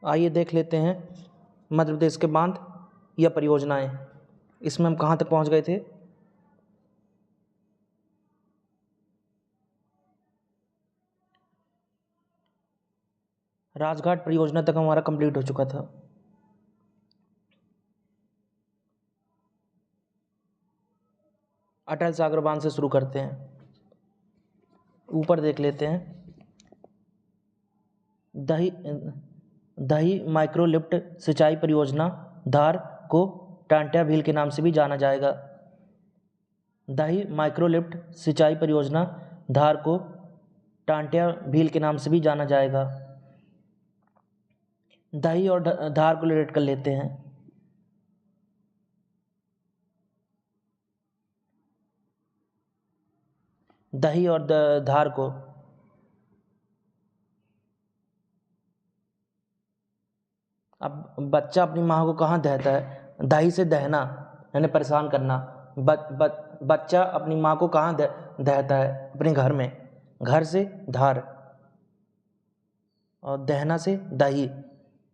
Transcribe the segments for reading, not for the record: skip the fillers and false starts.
आइए देख लेते हैं मध्य प्रदेश के बांध या परियोजनाएं। इसमें हम कहाँ तक पहुँच गए थे। राजघाट परियोजना तक हमारा कंप्लीट हो चुका था। अटल सागर बांध से शुरू करते हैं। ऊपर देख लेते हैं। दही माइक्रो लिफ्ट सिंचाई परियोजना धार को टांट्या भील के नाम से भी जाना जाएगा। दही माइक्रो लिफ्ट सिंचाई परियोजना धार को टांट्या भील के नाम से भी जाना जाएगा। दही और धार को रिलेट कर लेते हैं। दही और धार को अब बच्चा अपनी माँ को कहाँ दहता है। दही से दहना यानी परेशान करना। बच्चा अपनी माँ को कहाँ दहता है, अपने घर में। घर से धार और दहना से दही।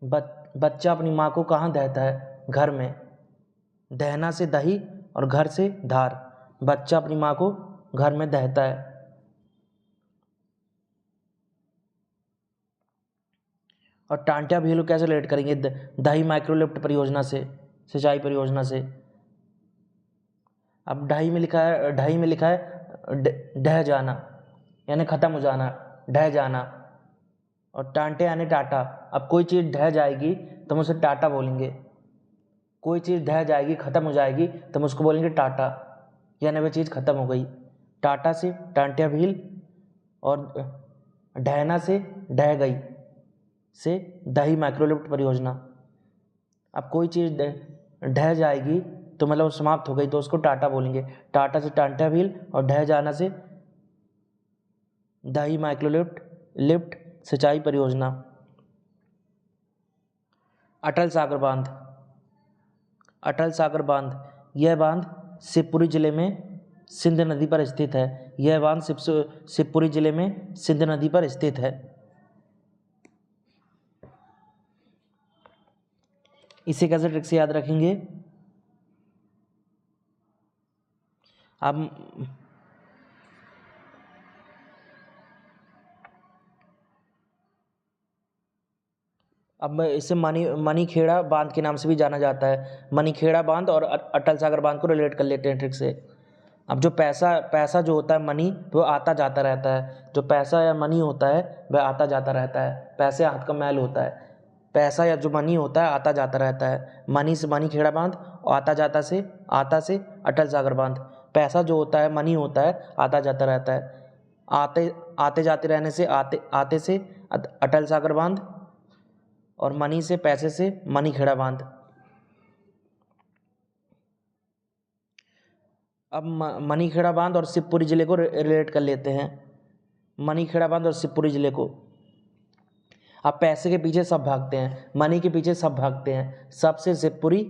बच्चा अपनी माँ को कहाँ दहता है, घर में। दहना से दही और घर से धार। बच्चा अपनी माँ को घर में दहता है। और टांट्या भील को कैसे रिलेट करेंगे, दही माइक्रोलिफ्ट परियोजना से, सिंचाई परियोजना से। अब ढाई में लिखा है ढह जाना यानी ख़त्म हो जाना, ढह जाना। और टांटे यानी टाटा। अब कोई चीज़ ढह जाएगी तो हम उसे टाटा बोलेंगे। कोई चीज़ ढह जाएगी, ख़त्म हो जाएगी तो हम उसको बोलेंगे टाटा, यानी वह चीज़ ख़त्म हो गई। टाटा से टांट्या भील और ढहना से ढह गई से दही माइक्रोलिफ्ट परियोजना। अब कोई चीज़ ढह जाएगी तो मतलब समाप्त हो गई तो उसको टाटा बोलेंगे। टाटा से टांट्या भील और ढह जाना से दही माइक्रोलिफ्ट सिंचाई परियोजना। अटल सागर बांध यह बांध शिवपुरी जिले में सिंध नदी पर स्थित है। यह बांध शिवपुरी जिले में सिंध नदी पर स्थित है। इसे कैसे ट्रिक से याद रखेंगे। अब इसे मनीखेड़ा बांध के नाम से भी जाना जाता है। मनीखेड़ा बांध और अटल सागर बांध को रिलेट कर लेते हैं ट्रिक से। अब जो पैसा जो होता है मनी, वो आता जाता रहता है। जो पैसा या मनी होता है वह आता जाता रहता है। पैसे हाथ का मैल होता है। पैसा या जो मनी होता है आता जाता रहता है। मनी से मनीखेड़ा बांध और आता से अटल सागर बांध। पैसा जो होता है मनी होता है, आता जाता रहता है। आते जाते रहने से आते से अटल सागर बांध और मनी से पैसे से मनीखेड़ा बांध। अब मनीखेड़ा बांध और शिवपुरी जिले को रिलेट कर लेते हैं। मनीखेड़ा बांध और शिवपुरी जिले को। अब पैसे के पीछे सब भागते हैं, मनी के पीछे सब भागते हैं। सबसे शिवपुरी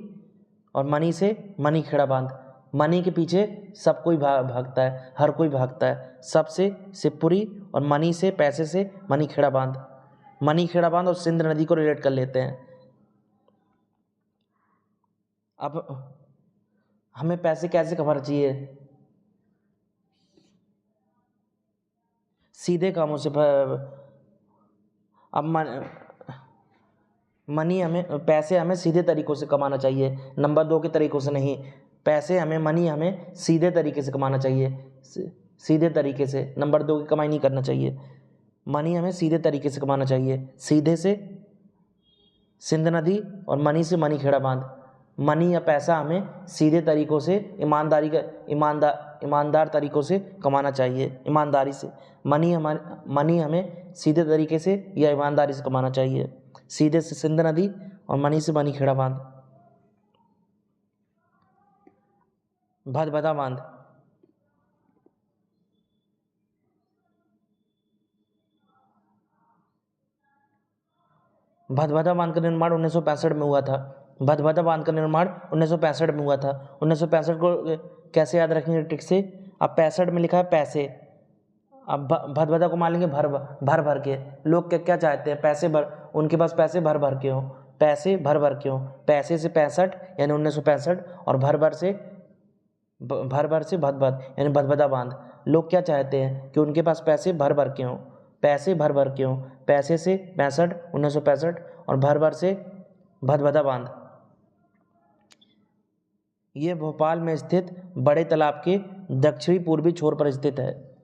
और मनी से मनीखेड़ा बांध। मनी के पीछे सब कोई भागता है, हर कोई भागता है। सबसे शिवपुरी और मनी से पैसे से मनीखेड़ा बांध। मनीखेड़ा बांध और सिंध नदी को रिलेट कर लेते हैं। अब हमें पैसे कैसे कमाना चाहिए, सीधे कामों से। अब पैसे हमें सीधे तरीक़ों से कमाना चाहिए, नंबर 2 के तरीक़ों से नहीं। मनी हमें सीधे तरीके से कमाना चाहिए, सीधे तरीके से। नंबर 2 की कमाई नहीं करना चाहिए। मनी हमें सीधे तरीके से कमाना चाहिए, सीधे से सिंध नदी और मनी से मनीखेड़ा बांध। मनी या पैसा हमें सीधे तरीक़ों से, ईमानदार तरीक़ों से कमाना चाहिए, ईमानदारी से। मनी हमें सीधे तरीके से या ईमानदारी से कमाना चाहिए। सीधे से सिंध नदी और मनी से मनीखेड़ा बांध। भदभदा बांध। भदभदा बांध का निर्माण 1965 में हुआ था। भदभदा बांध का निर्माण 1965 में हुआ था। 1965 को कैसे याद रखेंगे ट्रिक से। अब 65 में लिखा है पैसे। अब भदभदा को मान लेंगे भर भर के। लोग क्या क्या चाहते हैं, पैसे भर। उनके पास पैसे भर भर के हों, पैसे भर भर के हों, पैसे से 65 यानी 1965, और भर भर से भदभद यानी भदभदा बांध। लोग क्या चाहते हैं कि उनके पास पैसे भर भर के हों, पैसे भर भर के हों, पैसे से 65 1965 और भर भर से भदभदा बांध। ये भोपाल में स्थित बड़े तालाब के दक्षिणी पूर्वी छोर पर स्थित है।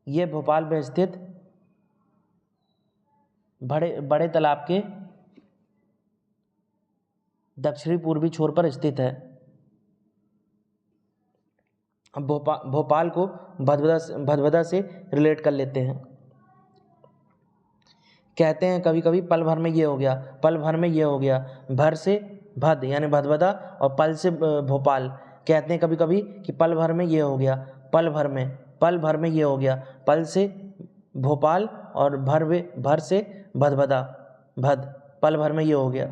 ये भोपाल में स्थित बड़े तालाब के दक्षिणी पूर्वी छोर पर स्थित है। अब भोपाल को भदभदा से रिलेट कर लेते हैं। कहते हैं कभी कभी पल भर में ये हो गया, पल भर में ये हो गया, भर से भद यानी भदभदा और पल से भोपाल। कहते हैं कभी कभी कि पल भर में ये हो गया, पल भर में ये हो गया, पल से भोपाल और भर से भदभदा भद, पल भर में ये हो गया।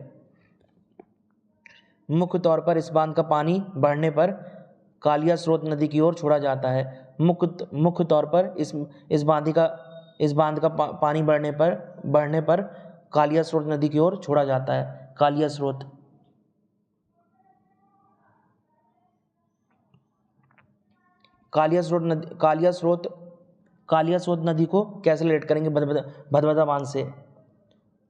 मुख्य तौर पर इस बांध का पानी बढ़ने पर कालिया स्रोत नदी की ओर छोड़ा जाता है। मुख्य तौर पर इस बांध का पानी बढ़ने पर कालिया स्रोत नदी की ओर छोड़ा जाता है। कालिया स्रोत नदी को कैसे रिलेट करेंगे भदभदा बांध से।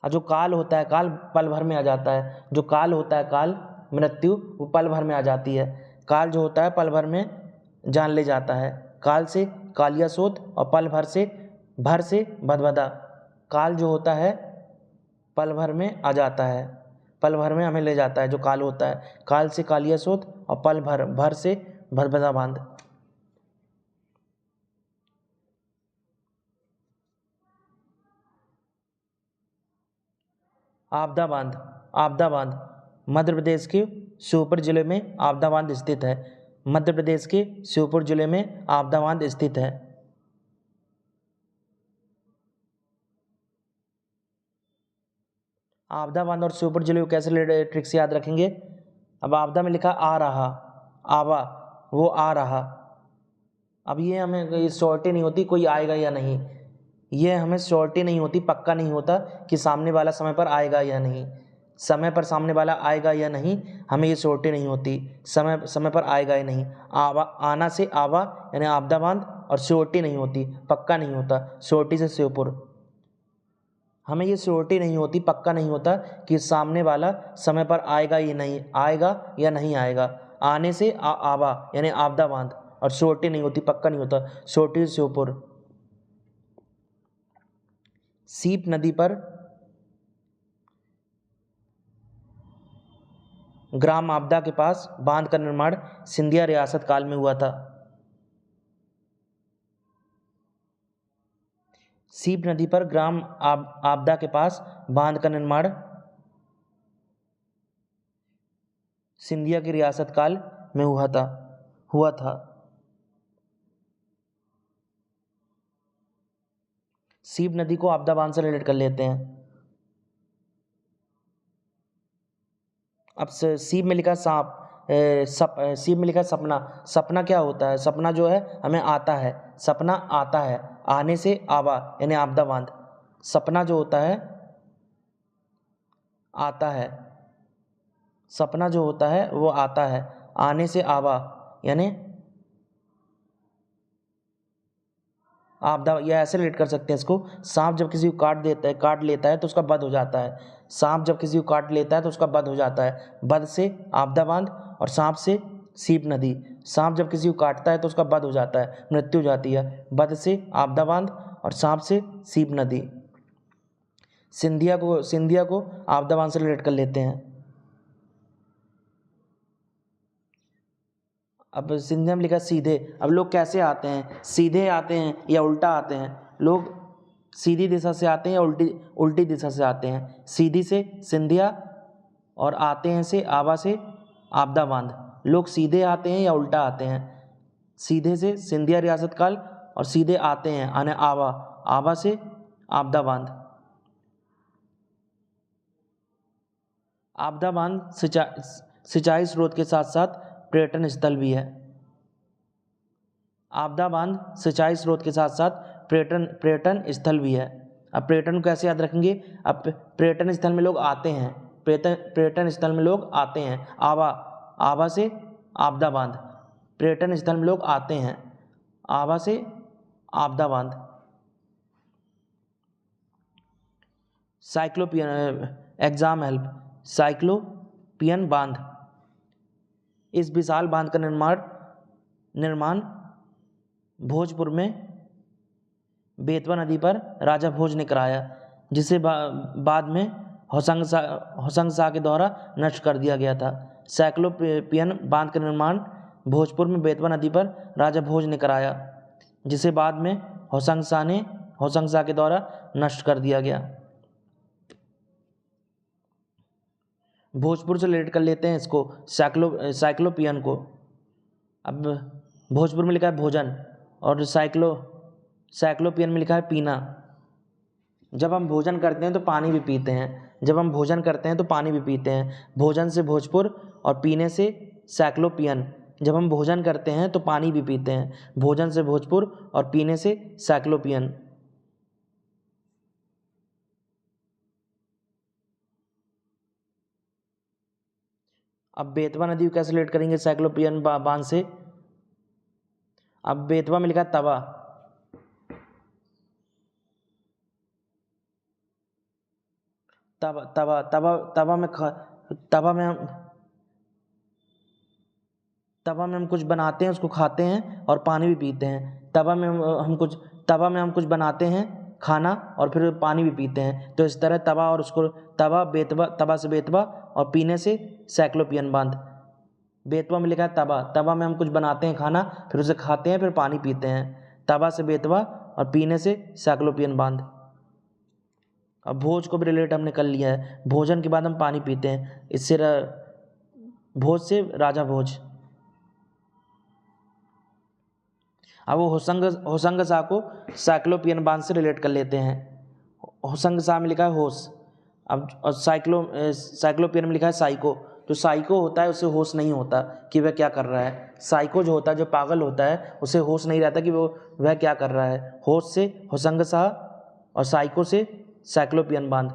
और जो काल होता है, काल पल भर में आ जाता है। जो काल होता है, काल मृत्यु, वो पल भर में आ जाती है। काल जो होता है पल भर में जान ले जाता है। काल से कालिया स्रोत और पल भर से भदभदा। काल जो होता है पल भर में आ जाता है, पल भर में हमें ले जाता है जो काल होता है। काल से कालिया स्रोत और पल भर से भदभदा बांध। आपदा बांध मध्य प्रदेश के श्योपुर जिले में आपदा बांध स्थित है। मध्य प्रदेश के श्योपुर जिले में आपदा बांध स्थित है। आपदा बांध और श्योपुर जिले को कैसे ट्रिक से याद रखेंगे। अब आपदा में लिखा आ रहा, आवा, वो आ रहा। अब ये हमें श्योरिटी नहीं होती कोई आएगा या नहीं, ये हमें श्योरिटी नहीं होती, पक्का नहीं होता कि सामने वाला समय पर आएगा या नहीं। समय पर सामने वाला आएगा या नहीं, हमें ये श्योरिटी नहीं होती समय पर आएगा या नहीं। आना से आवा यानी आपदा बांध, और श्योरिटी नहीं होती, पक्का नहीं होता। श्योरिटी से श्योपुर। हमें ये श्योरिटी नहीं होती, पक्का नहीं होता कि सामने वाला समय पर आएगा या नहीं आएगा। आने से आवा यानी आपदा बांध, और श्योरिटी नहीं होती, पक्का नहीं होता। श्योरिटी से श्योपुर। सीप नदी पर ग्राम आपदा के पास बांध का निर्माण सिंधिया रियासत काल में हुआ था। सीप नदी पर ग्राम आपदा के पास बांध का निर्माण सिंधिया की रियासत काल में हुआ था। सीप नदी को आपदा बांध से रिलेट कर लेते हैं। अब सीप में लिखा सांप, सीप में लिखा सपना। सपना क्या होता है। सपना जो है हमें आता है, सपना आता है। आने से आवा यानी आपदा बांध। सपना जो होता है आता है, सपना जो होता है वो आता है। आने से आवा यानी आपदा। या ऐसे रिलेट कर सकते हैं इसको। सांप जब किसी को काट लेता है तो उसका वध हो जाता है। सांप जब किसी को काट लेता है तो उसका वध हो जाता है। वध से आपदा बांध और सांप से सीप नदी। सांप जब किसी को काटता है तो उसका वध हो जाता है, मृत्यु हो जाती है। वध से आपदा बांध और सांप से सीप नदी। सिंधिया को आपदा बांध से रिलेट कर लेते हैं। अब सिंधिया में लिखा सीधे। अब लोग कैसे आते हैं, सीधे आते हैं या उल्टा आते हैं। लोग सीधी दिशा से आते हैं या उल्टी दिशा से आते हैं। सीधी से सिंधिया और आते हैं से आवा से आपदा बांध। लोग सीधे आते हैं या उल्टा आते हैं। सीधे से सिंधिया रियासत काल और सीधे आते हैं आने आवा से आपदा बांध। आपदा बांध सिंचाई स्रोत के साथ साथ पर्यटन स्थल भी है। आपदा बांध सिंचाई स्रोत के साथ साथ पर्यटन स्थल भी है। अब पर्यटन को कैसे याद रखेंगे? अब पर्यटन स्थल में लोग आते हैं, पर्यटन स्थल में लोग आते हैं। आवा से आपदा बांध, पर्यटन स्थल में लोग आते हैं, आवा से आपदा बांध। साइक्लोपियन, एग्जाम हेल्प, साइक्लोपियन बांध, इस विशाल बांध का निर्माण भोजपुर में बेतवा नदी पर राजा भोज ने कराया, जिसे बाद में होशंग शाह के द्वारा नष्ट कर दिया गया था। साइक्लोपियन बांध का निर्माण भोजपुर में बेतवा नदी पर राजा भोज ने कराया, जिसे बाद में होशंग शाह के द्वारा नष्ट कर दिया गया। भोजपुर से रिलेट कर लेते हैं इसको, साइक्लोपियन को। अब भोजपुर में लिखा है भोजन और साइक्लोपियन में लिखा है पीना। जब हम भोजन करते हैं तो पानी भी पीते हैं, जब हम भोजन करते हैं तो पानी भी पीते हैं। भोजन से भोजपुर और पीने से साइक्लोपियन। जब हम भोजन करते हैं तो पानी भी पीते हैं, भोजन से भोजपुर और पीने से साइक्लोपियन। अब बेतवा नदी को कैसे रिलेट करेंगे साइक्लोपियन बांध से? अब बेतवा में लिखा है तवा, तवा में हम कुछ बनाते हैं, उसको खाते हैं और पानी भी पीते हैं। तवा में हम कुछ बनाते हैं खाना और फिर पानी भी पीते हैं। तो इस तरह तवा और उसको तवा से बेतवा और पीने से साइक्लोपियन बांध। बेतवा में लिखा है तवा में हम कुछ बनाते हैं खाना, फिर उसे खाते हैं, फिर पानी पीते हैं। तवा से बेतवा और पीने से साइक्लोपियन बांध। अब भोज को भी रिलेट हमने कर लिया है, भोजन के बाद हम पानी पीते हैं, इससे भोज से राजा भोज। अब वो होशंग शाह को साइक्लोपियन बांध से रिलेट कर लेते हैं। होशंग शाह में लिखा है होश, अब साइक्लोपियन में लिखा है साइको। जो साइको होता है उसे होश नहीं होता कि वह क्या कर रहा है। साइको जो होता है, जो पागल होता है, उसे होश नहीं रहता कि वह क्या कर रहा है। होश से होशंग शाह और साइको से साइक्लोपियन बांध।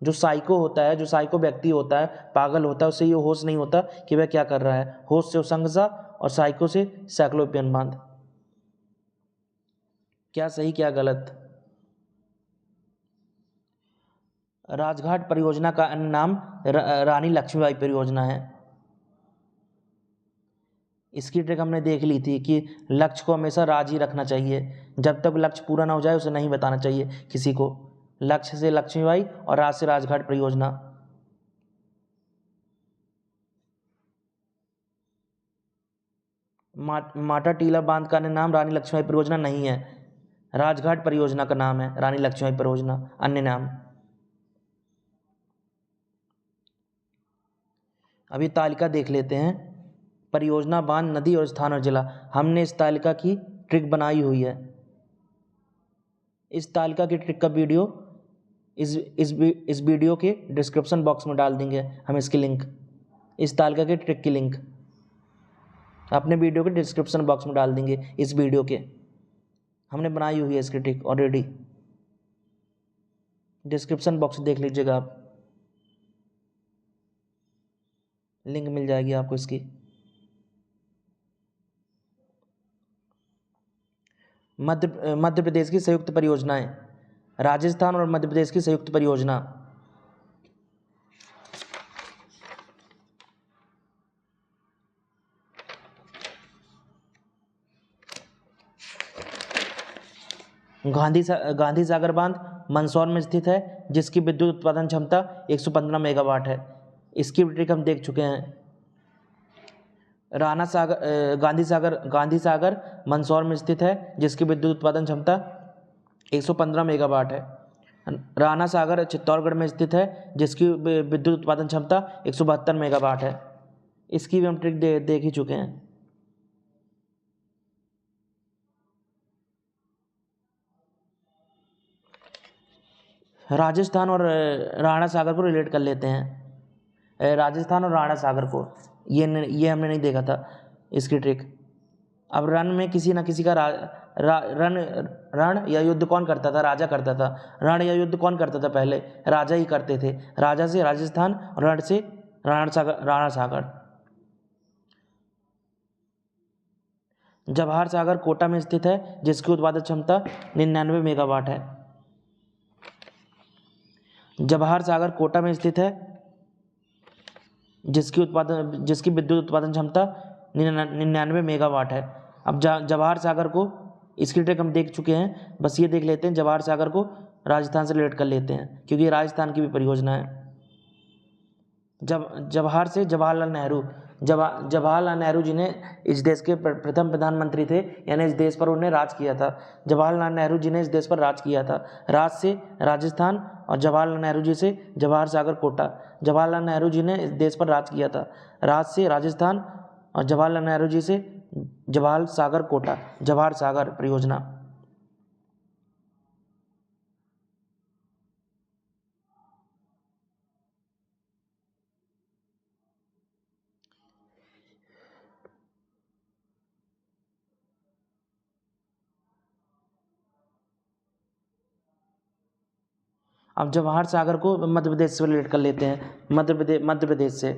जो साइको होता है, जो साइको व्यक्ति होता है, पागल होता है, उसे ये होश नहीं होता कि वह क्या कर रहा है। होश से होशंग शाह और साइको से साइक्लोपियन बांध। क्या सही क्या गलत? राजघाट परियोजना का अन्य नाम रानी लक्ष्मीबाई परियोजना है। इसकी ट्रिक हमने देख ली थी कि लक्ष्य को हमेशा राज ही रखना चाहिए, जब तक लक्ष्य पूरा ना हो जाए उसे नहीं बताना चाहिए किसी को। लक्ष्य से लक्ष्मीबाई और राज से राजघाट परियोजना। माटा टीला बांध का अन्य नाम रानी लक्ष्मीबाई परियोजना नहीं है, राजघाट परियोजना का नाम है रानी लक्ष्मीबाई परियोजना, अन्य नाम। अभी तालिका देख लेते हैं, परियोजना, बांध, नदी और स्थान और जिला। हमने इस तालिका की ट्रिक बनाई हुई है। इस तालिका की ट्रिक का वीडियो इस वीडियो के डिस्क्रिप्शन बॉक्स में डाल देंगे हम इसकी लिंक, इस तालिका के ट्रिक की लिंक अपने वीडियो के डिस्क्रिप्शन बॉक्स में डाल देंगे। इस वीडियो के हमने बनाई हुई है इसकी ट्रिक ऑलरेडी, डिस्क्रिप्शन बॉक्स देख लीजिएगा आप, लिंक मिल जाएगी आपको इसकी। मध्य प्रदेश की संयुक्त परियोजनाएं, राजस्थान और मध्य प्रदेश की संयुक्त परियोजना। गांधी सागर बांध मंदसौर में स्थित है, जिसकी विद्युत उत्पादन क्षमता 115 मेगावाट है। इसकी ट्रिक हम देख चुके हैं। गांधी सागर मंदसौर में स्थित है, जिसकी विद्युत उत्पादन क्षमता 115 मेगावाट है। राणा सागर चित्तौड़गढ़ में स्थित है, जिसकी विद्युत उत्पादन क्षमता 172 मेगावाट है। इसकी भी हम ट्रिक देख ही चुके हैं। राजस्थान और राणा सागर को रिलेट कर लेते हैं, राजस्थान और राणा सागर को, ये हमने नहीं देखा था इसकी ट्रिक। अब रन में किसी न किसी का रण रण या युद्ध कौन करता था? राजा करता था। रण या युद्ध कौन करता था? पहले राजा ही करते थे। राजा से राजस्थान और रण से राणा सागर। जवाहर सागर कोटा में स्थित है, जिसकी उत्पादन क्षमता 99 मेगावाट है। जवाहर सागर कोटा में स्थित है, जिसकी विद्युत उत्पादन क्षमता 99 मेगावाट है। अब जवाहर सागर को, इसकी ट्रिक हम देख चुके हैं, बस ये देख लेते हैं। जवाहर सागर को राजस्थान से रिलेट कर लेते हैं, क्योंकि ये राजस्थान की भी परियोजना है। जवाहर से जवाहरलाल नेहरू। जवाहरलाल नेहरू जी ने इस देश के प्रथम प्रधानमंत्री थे, यानी इस देश पर उन्होंने राज किया था। जवाहरलाल नेहरू जी ने इस देश पर राज किया था। राज से राजस्थान और जवाहरलाल नेहरू जी से जवाहर सागर कोटा। जवाहरलाल नेहरू जी ने इस देश पर राज किया था। राज से राजस्थान और जवाहरलाल नेहरू जी से जवाहर सागर कोटा, जवाहर सागर परियोजना। अब जवाहर सागर को मध्य प्रदेश से रिलेट कर लेते हैं, मध्य प्रदेश से।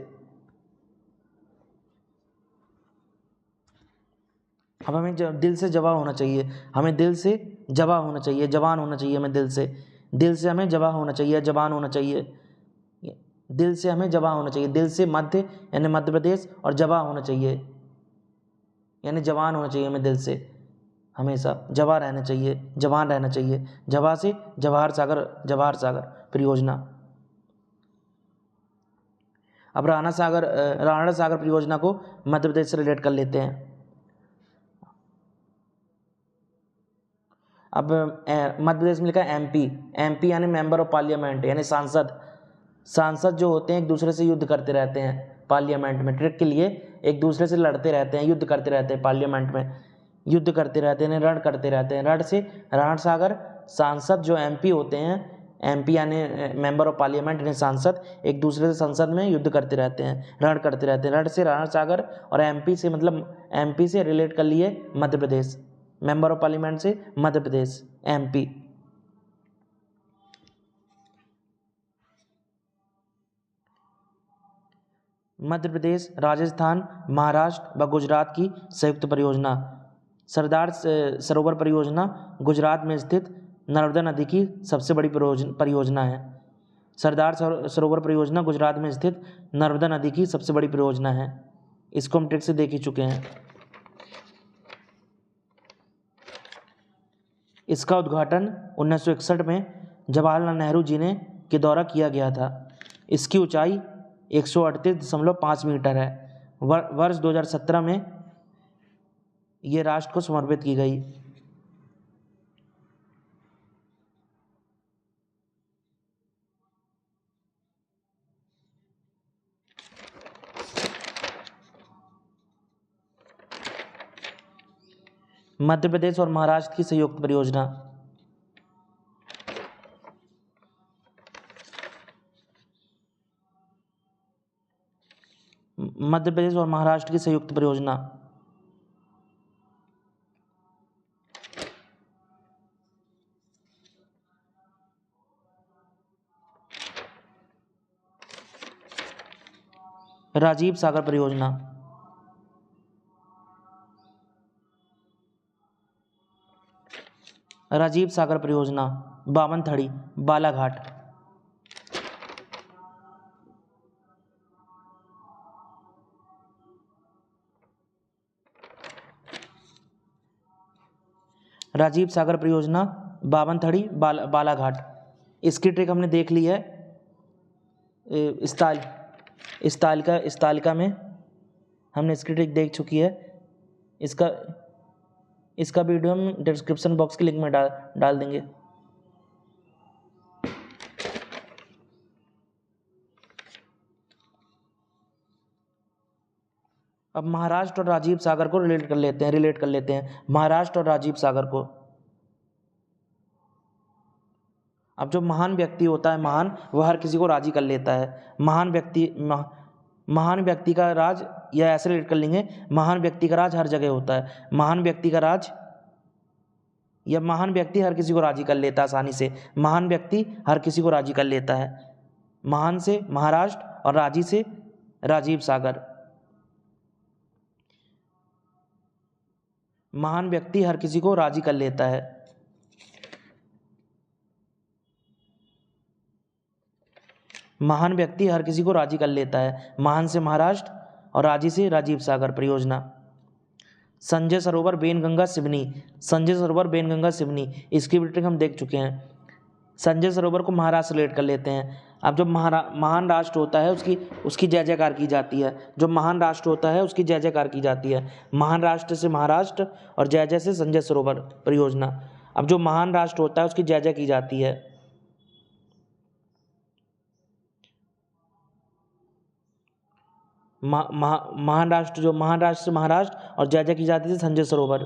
अब हमें दिल से जवा होना चाहिए, हमें दिल से जवा होना चाहिए, जवान होना चाहिए हमें दिल से हमें जवा होना चाहिए, जवान होना चाहिए। दिल से हमें जवा होना चाहिए, दिल से मध्य यानी मध्य प्रदेश, और जवा होना चाहिए यानी जवान होना चाहिए हमें दिल से। हमेशा जवा रहना चाहिए, जवान रहना चाहिए। जवा से जवाहर सागर परियोजना। अब राणा सागर परियोजना को मध्य प्रदेश से रिलेट कर लेते हैं। अब मध्य प्रदेश में लिखा है एमपी यानी मेंबर ऑफ पार्लियामेंट, यानी सांसद जो होते हैं एक दूसरे से युद्ध करते रहते हैं पार्लियामेंट में। ट्रिक के लिए एक दूसरे से लड़ते रहते हैं, युद्ध करते रहते हैं पार्लियामेंट में, युद्ध करते रहते हैं, रण करते रहते हैं। रण से राणा सागर, सांसद जो एमपी होते हैं, एमपी यानी मेंबर ऑफ पार्लियामेंट यानी सांसद, एक दूसरे से संसद में युद्ध करते रहते हैं, रण करते रहते हैं। रण से राणा सागर और एमपी से, मतलब एमपी से रिलेट कर लिए Madhya Pradesh, member of parliament से मध्य प्रदेश, एमपी। मध्य प्रदेश, राजस्थान, महाराष्ट्र व गुजरात की संयुक्त परियोजना। सरदार सरोवर परियोजना गुजरात में स्थित नर्मदा नदी की सबसे बड़ी परियोजना है। सरदार सरोवर परियोजना गुजरात में स्थित नर्मदा नदी की सबसे बड़ी परियोजना है। इसको हम ट्रिक से देख ही चुके हैं। इसका उद्घाटन 1961 में जवाहरलाल नेहरू जी ने के द्वारा किया गया था। इसकी ऊंचाई 138.5 मीटर है। वर्ष 2017 में ये राष्ट्र को समर्पित की गई। मध्य प्रदेश और महाराष्ट्र की संयुक्त परियोजना। मध्य प्रदेश और महाराष्ट्र की संयुक्त परियोजना। राजीव सागर परियोजना। राजीव सागर परियोजना, बावनथड़ी, बालाघाट। राजीव सागर परियोजना, बावनथड़ी, बालाघाट। इसकी ट्रिक हमने देख ली है इस तालिका में हमने इसकी ट्रिक देख चुकी है। इसका वीडियो हम डिस्क्रिप्शन बॉक्स के लिंक में डाल देंगे। अब महाराष्ट्र और राजीव सागर को रिलेट कर लेते हैं महाराष्ट्र और राजीव सागर को। अब जो महान व्यक्ति होता है, वह हर किसी को राजी कर लेता है। महान व्यक्ति का राज, या ऐसे रिलेट कर लेंगे, महान व्यक्ति का राज हर जगह होता है। महान व्यक्ति का राज या महान व्यक्ति हर किसी को राजी कर लेता है आसानी से। महान व्यक्ति हर किसी को राजी कर लेता है। महान से महाराष्ट्र और राजी से राजीव सागर। महान व्यक्ति हर किसी को राजी कर लेता है। महान व्यक्ति हर किसी को राजी कर लेता है। महान से महाराष्ट्र और राजी से राजीव सागर परियोजना। संजय सरोवर बेनगंगा सिवनी। संजय सरोवर बेनगंगा सिवनी इसकी भी ट्रिक हम देख चुके हैं। संजय सरोवर को महाराष्ट्र रिलेट कर लेते हैं। अब जब महान राष्ट्र होता है उसकी जय जयकार की जाती है। जो महान राष्ट्र होता है उसकी जय जयकार की जाती है। महान राष्ट्र से महाराष्ट्र और जय जय से संजय सरोवर परियोजना। अब जो महान राष्ट्र होता है उसकी जय जय की जाती है। महान राष्ट्र जो महान राष्ट्र से महाराष्ट्र और जय जय की जाती है संजय सरोवर।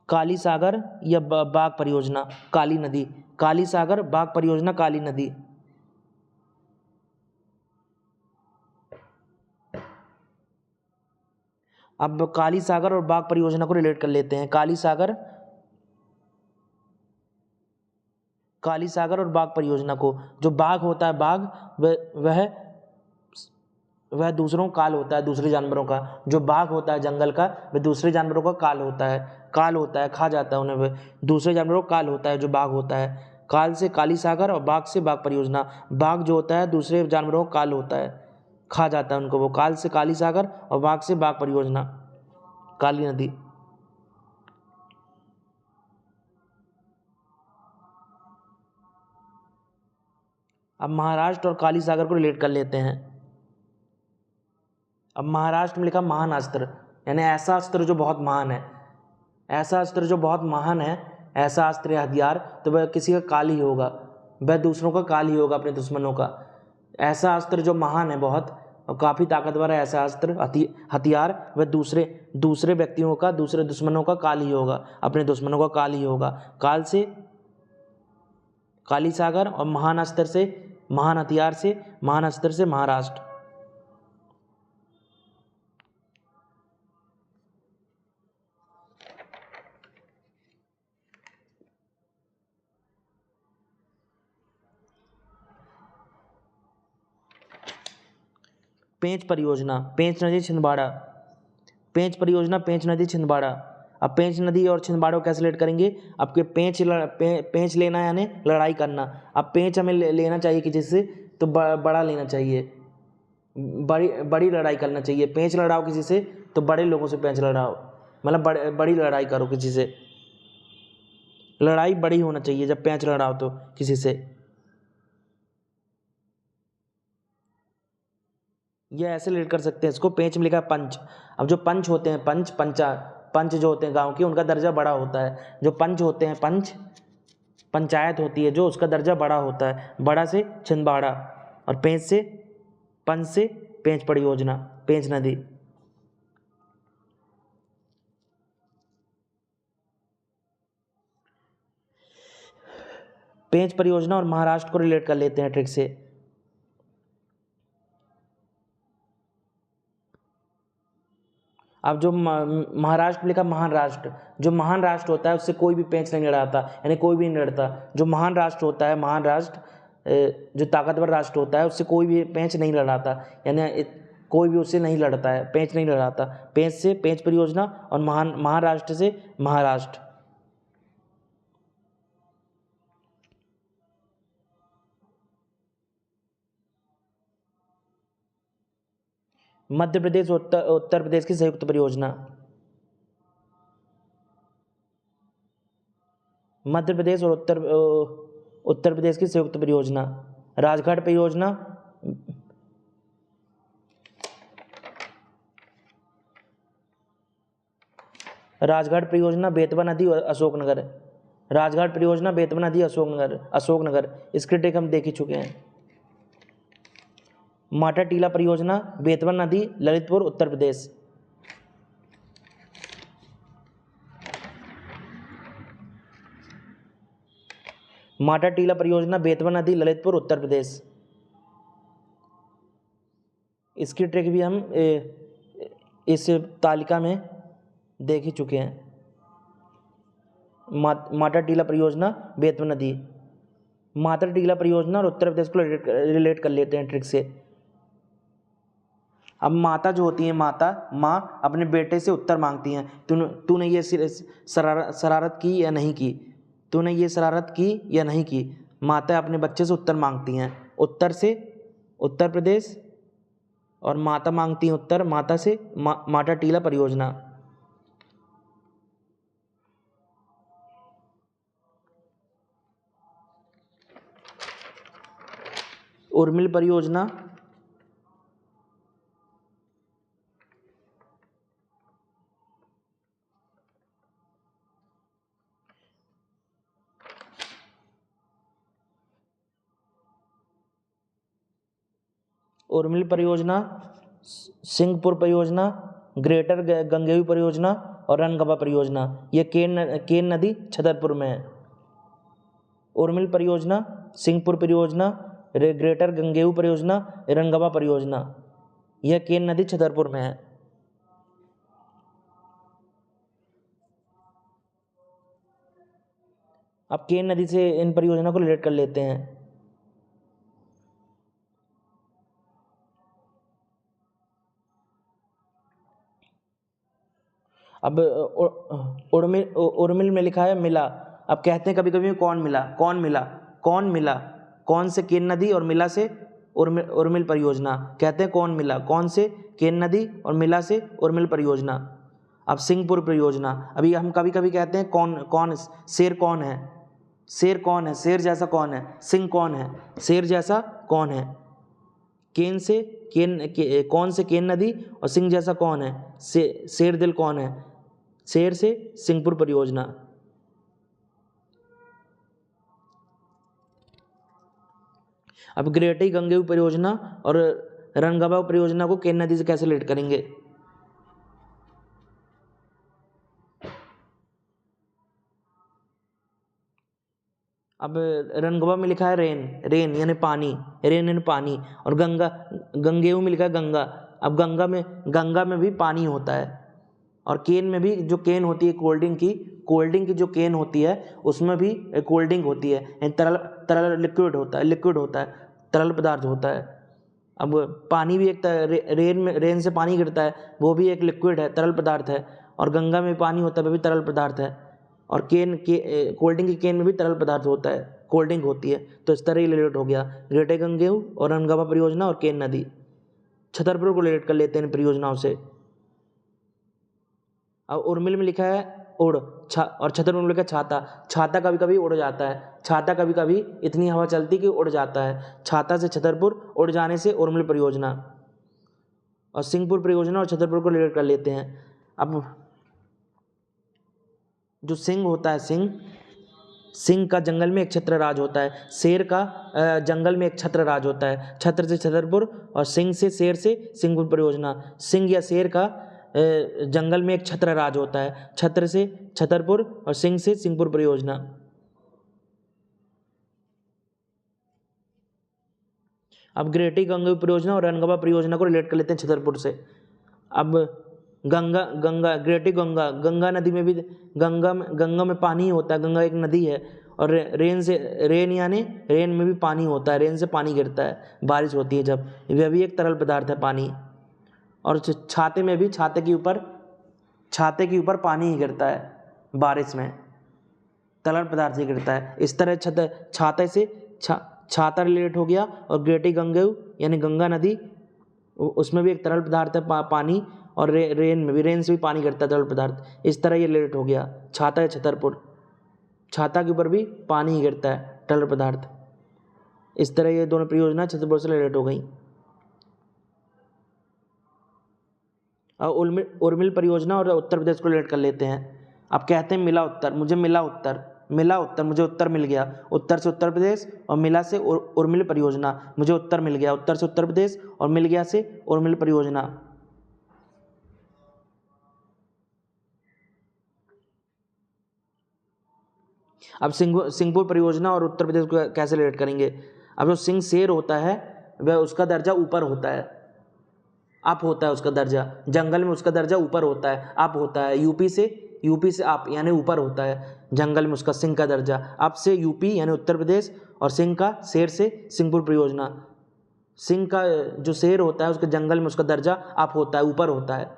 काली सागर या बाघ परियोजना काली नदी। काली सागर बाघ परियोजना काली नदी। अब काली सागर और बाघ परियोजना को रिलेट कर लेते हैं। काली सागर और बाघ परियोजना को। जो बाघ होता है बाघ वह दूसरों का काल होता है, दूसरे जानवरों का। जो बाघ होता है जंगल का वह दूसरे जानवरों का काल होता है, खा जाता है उन्हें। वह दूसरे जानवरों का काल होता है जो बाघ होता है। काल से काली सागर और बाघ से बाघ परियोजना। बाघ जो होता है दूसरे जानवरों का काल होता है, खा जाता है उनको। वो काल से काली सागर और बाघ से बाघ परियोजना काली नदी। अब महाराष्ट्र और काली सागर को रिलेट कर लेते हैं। अब महाराष्ट्र में लिखा महान अस्त्र, यानी ऐसा अस्त्र जो बहुत महान है। ऐसा अस्त्र जो बहुत महान है, ऐसा अस्त्र या हथियार, तो वह किसी का काल ही होगा, वह दूसरों का काल ही होगा, अपने दुश्मनों का। ऐसा अस्त्र जो महान है बहुत और काफ़ी ताकतवर है, ऐसा अस्त्र हथियार वह दूसरे व्यक्तियों का, दूसरे दुश्मनों का काल ही होगा, अपने दुश्मनों का काल ही होगा। काल से काली सागर और महान अस्त्र से महान हथियार से महान अस्त्र से महाराष्ट्र। पेंच परियोजना पेंच नदी छिंदवाड़ा। पेंच परियोजना पेंच नदी छिंदवाड़ा। अब पेंच नदी और छिंदवाड़ा को कैसे रिलेट करेंगे? आपके पेंच लेना यानी लड़ाई करना। अब पेंच हमें लेना चाहिए किसी से, तो बड़ा लेना चाहिए, बड़ी लड़ाई करना चाहिए। पेंच लड़ाओ किसी से तो बड़े लोगों से पेंच लड़ाओ, मतलब बड़ी लड़ाई करो किसी से। लड़ाई बड़ी होना चाहिए जब पेंच लड़ाओ तो किसी से। ये ऐसे रिलेट कर सकते हैं इसको। पेंच में लिखा है पंच। अब जो पंच होते हैं पंच जो होते हैं गांव के, उनका दर्जा बड़ा होता है। जो पंच होते हैं पंचायत होती है जो, उसका दर्जा बड़ा होता है। बड़ा से छिंदवाड़ा और पंच से पेंच परियोजना, पेंच नदी। पेंच परियोजना और महाराष्ट्र को रिलेट कर लेते हैं ट्रिक से। अब जो महाराष्ट्र में लिखा महान राष्ट्र, जो महान राष्ट्र होता है उससे कोई भी पेंच नहीं लड़ाता, यानी कोई भी नहीं लड़ता। जो महान राष्ट्र होता है, महान राष्ट्र जो ताकतवर राष्ट्र होता है, उससे कोई भी पेंच नहीं लड़ाता, यानी कोई भी उससे नहीं लड़ता है, पेंच नहीं लड़ाता। पेंच से पेंच परियोजना और महाराष्ट्र से महाराष्ट्र। मध्य प्रदेश उत्तर प्रदेश की संयुक्त परियोजना। मध्य प्रदेश और उत्तर प्रदेश की संयुक्त परियोजना। राजघाट परियोजना, बेतवा नदी और अशोकनगर। राजघाट परियोजना बेतवा नदी अशोकनगर इसके ट्रिक हम देख ही चुके हैं। माटा टीला परियोजना बेतवा नदी ललितपुर उत्तर प्रदेश। माटा टीला परियोजना बेतवा नदी ललितपुर उत्तर प्रदेश। इसकी ट्रिक भी हम इस तालिका में देख ही चुके हैं। माटा टीला परियोजना बेतवा नदी, माता टीला परियोजना और उत्तर प्रदेश को रिलेट कर लेते हैं ट्रिक से। अब माता जो होती है, माँ अपने बेटे से उत्तर मांगती हैं, तूने ये शरारत की या नहीं की, तूने ये शरारत की या नहीं की। माता अपने बच्चे से उत्तर मांगती हैं, उत्तर से उत्तर प्रदेश, और माता मांगती हैं उत्तर माता से माटा टीला परियोजना। उर्मिल परियोजना, उर्मिल परियोजना, सिंहपुर परियोजना, ग्रेटर गंगेवी परियोजना और रणगंगा परियोजना, ये केन नदी छतरपुर में है। उर्मिल परियोजना, सिंहपुर परियोजना, ग्रेटर गंगेवी परियोजना, रणगंगा परियोजना, यह केन नदी छतरपुर में है। अब केन नदी से इन परियोजना को रिलेट कर लेते हैं। अब उर्मिल में लिखा है मिला। अब कहते हैं कभी कभी कौन मिला, कौन मिला, कौन मिला, कौन से केन नदी और मिला से उर्मिल परियोजना। कहते हैं कौन मिला, कौन से केन नदी और मिला से उर्मिल परियोजना। अब सिंहपुर परियोजना, अभी हम कभी कभी कहते हैं कौन शेर कौन है, शेर कौन है, शेर जैसा कौन है, सिंह कौन है, शेर जैसा कौन है। कौन से केन नदी और सिंह जैसा कौन है, शेर दिल कौन है, शेर से सिंहपुर परियोजना। अब ग्रेटी गंगेवी परियोजना और रणगंगा परियोजना को केन नदी से कैसे रिलेट करेंगे। अब रणगंगा में लिखा है रेन यानी पानी, रेन यानी पानी, और गंगेऊ में लिखा है गंगा। अब गंगा में भी पानी होता है, और केन में भी जो केन होती है कोल्ड ड्रिंक की जो केन होती है उसमें भी कोल्ड ड्रिंक होती है, यानी तरल लिक्विड होता है, तरल पदार्थ होता है। अब पानी भी एक रेन से पानी गिरता है, वो भी एक लिक्विड है, तरल पदार्थ है, और गंगा में पानी होता है, वो भी तरल पदार्थ है, और कोल्ड ड्रिंक की केन में भी तरल पदार्थ होता है, कोल्ड ड्रिंक होती है। तो इस तरह ही रिलेट हो गया ग्रेटर गंगेऊ और रणगंगा परियोजना और केन नदी। छतरपुर को रिलेट कर लेते हैं इन परियोजनाओं से। अब उर्मिल में लिखा है उड़ और छतरपुर में लिखा है छाता। छाता कभी कभी उड़ जाता है, छाता कभी कभी इतनी हवा चलती कि उड़ जाता है। छाता से छतरपुर, उड़ जाने से उर्मिल परियोजना। और सिंहपुर परियोजना और छतरपुर को रिलेट कर लेते हैं। अब जो सिंह होता है, सिंह का जंगल में एक छत्र राज होता है, शेर का जंगल में एक छत्र राज होता है। छत्र से छतरपुर और सिंह से शेर से सिंहपुर परियोजना। सिंह या शेर का जंगल में एक छत्र राज होता है, छत्र से छतरपुर और सिंह से सिंहपुर परियोजना। अब ग्रेटी गंगा परियोजना और रणगंगा परियोजना को रिलेट कर लेते हैं छतरपुर से। अब ग्रेटी गंगा नदी में भी गंगा में पानी होता है, गंगा एक नदी है, और रेन में भी पानी होता है, रेन से पानी गिरता है, बारिश होती है जब, वह भी एक तरल पदार्थ है पानी। और छाते में भी छाते के ऊपर पानी ही गिरता है, बारिश में तरल पदार्थ ही गिरता है। इस तरह छाते से छाता रिलेट हो गया। और ग्रेटी गंगेऊ यानी गंगा नदी, उसमें भी एक तरल पदार्थ है पानी, और रेन से भी पानी गिरता है तरल पदार्थ। इस तरह ये रिलेट हो गया। छाता है छतरपुर, छाता के ऊपर भी पानी ही गिरता है तरल पदार्थ। इस तरह ये दोनों परियोजना छतरपुर से रिलेट हो गई। उर्मिल परियोजना और उत्तर प्रदेश को रिलेट कर लेते हैं। अब कहते हैं मिला उत्तर, मुझे मुझे उत्तर मिल गया। उत्तर से उत्तर प्रदेश और मिला से उर्मिल परियोजना, मुझे उत्तर मिल गया। उत्तर से उत्तर प्रदेश और मिल गया से उर्मिल परियोजना। अब सिंहपुर परियोजना और उत्तर प्रदेश को कैसे रिलेट करेंगे। अब जो सिंह शेर होता है वह उसका दर्जा ऊपर होता है, अप होता है उसका दर्जा, जंगल में उसका दर्जा ऊपर होता है, अप होता है। यूपी से अप यानी ऊपर होता है, जंगल में उसका सिंह का दर्जा। अप से यूपी यानी उत्तर प्रदेश, और सिंह का शेर से सिंहपुर परियोजना। सिंह का जो शेर होता है उसके जंगल में उसका दर्जा अप होता है, ऊपर होता है।